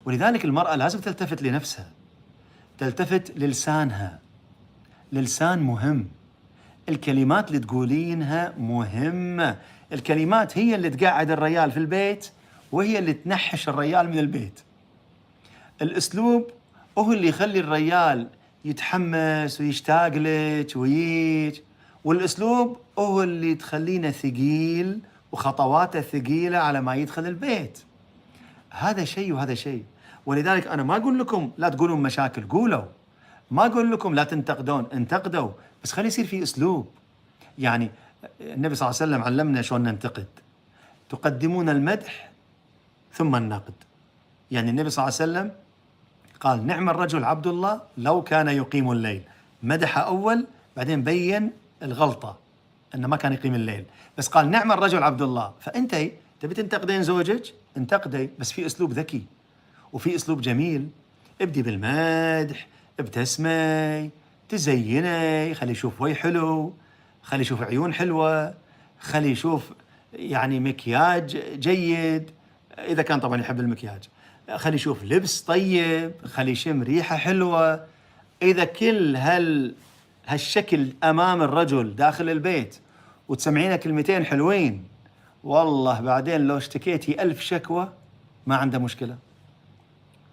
ولذلك المرأة لازم تلتفت لنفسها، تلتفت للسانها. للسان مهم، الكلمات اللي تقولينها مهمة. الكلمات هي اللي تقعد الرجال في البيت، وهي اللي تنحش الرجال من البيت. الأسلوب هو اللي يخلي الرجال يتحمس ويشتاق لك ويجي، والأسلوب هو اللي تخلينا ثقيل وخطواته ثقيلة على ما يدخل البيت. هذا شيء وهذا شيء. ولذلك أنا ما أقول لكم لا تقولون مشاكل، قولوا. ما أقول لكم لا تنتقدون، انتقدوا، بس خلي يصير في أسلوب. يعني النبي صلى الله عليه وسلم علمنا شلون ننتقد. تقدمون المدح ثم النقد. يعني النبي صلى الله عليه وسلم قال نعم الرجل عبد الله لو كان يقيم الليل. مدح أول، بعدين بين الغلطة أنه ما كان يقيم الليل، بس قال نعم الرجل عبد الله. فأنت تبي تنتقدين زوجك، انتقدي، بس في أسلوب ذكي وفي أسلوب جميل. ابدي بالمدح، ابتسمي، تزيني، خلي يشوف وجه حلو، خلي يشوف عيون حلوة، خلي يشوف يعني مكياج جيد إذا كان طبعا يحب المكياج، خلي يشوف لبس طيب، خلي يشم ريحة حلوة. إذا كل هالشكل أمام الرجل داخل البيت وتسمعينه كلمتين حلوين، والله بعدين لو اشتكيتي 1000 شكوى ما عنده مشكلة،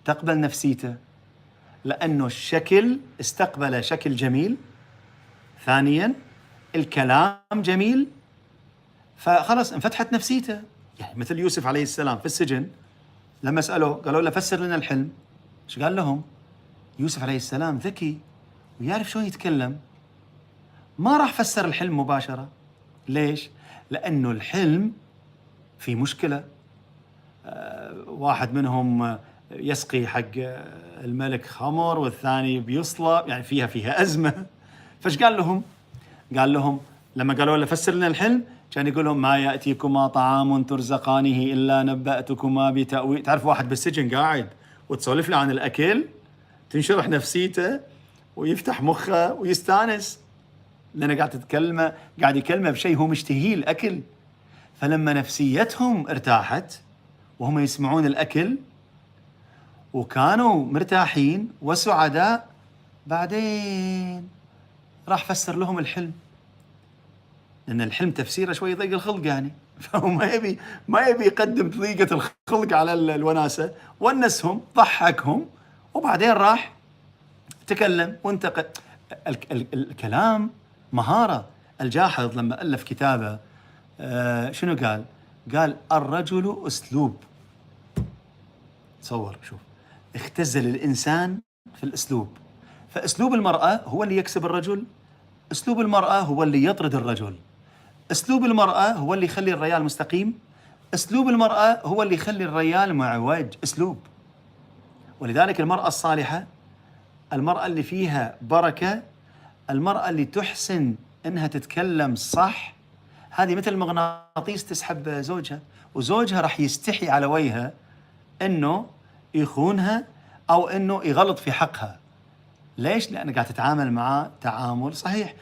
تقبل نفسيته، لأنه الشكل استقبل شكل جميل. ثانياً الكلام جميل، فخلص انفتحت نفسيته. يعني مثل يوسف عليه السلام في السجن، لما سألوه قالوا له فسر لنا الحلم، ايش قال لهم؟ يوسف عليه السلام ذكي ويعرف شلون يتكلم، ما راح فسر الحلم مباشرة. ليش؟ لأنه الحلم في مشكلة. واحد منهم يسقي حق الملك خمر والثاني بيصلب، يعني فيها أزمة. فايش قال لهم؟ قال لهم لما قالوا له فسر لنا الحلم، كان يقول لهم ما يأتيكما طعام ترزقانه إلا نبأتكما بتأويل. تعرف واحد بالسجن قاعد وتسولف له عن الأكل، تنشرح نفسيته ويفتح مخه ويستانس، لأنه قاعد يكلمه بشيء هو مشتهيه، الأكل. فلما نفسيتهم ارتاحت وهم يسمعون الأكل وكانوا مرتاحين وسعداء، بعدين راح فسر لهم الحلم، لأن الحلم تفسيره شوي يضيق الخلق يعني. فهو ما يبي يقدم ضيقة الخلق على الوناسة، ونسهم، ضحكهم، وبعدين راح تكلم وانتقد. الكلام مهارة. الجاحظ لما ألف كتابه شنو قال؟ قال الرجل أسلوب. تصور، شوف، اختزل الإنسان في الأسلوب. فأسلوب المرأة هو اللي يكسب الرجل، أسلوب المرأة هو اللي يطرد الرجل، أسلوب المرأة هو اللي يخلي الرجال مستقيم، أسلوب المرأة هو اللي يخلي الرجال معوج. أسلوب. ولذلك المرأة الصالحة، المرأة اللي فيها بركة، المرأة اللي تحسن إنها تتكلم صح، هذه مثل المغناطيس تسحب زوجها، وزوجها راح يستحي على وجهها إنه يخونها أو إنه يغلط في حقها. ليش؟ لأنها قاعد تتعامل معاه تعامل صحيح.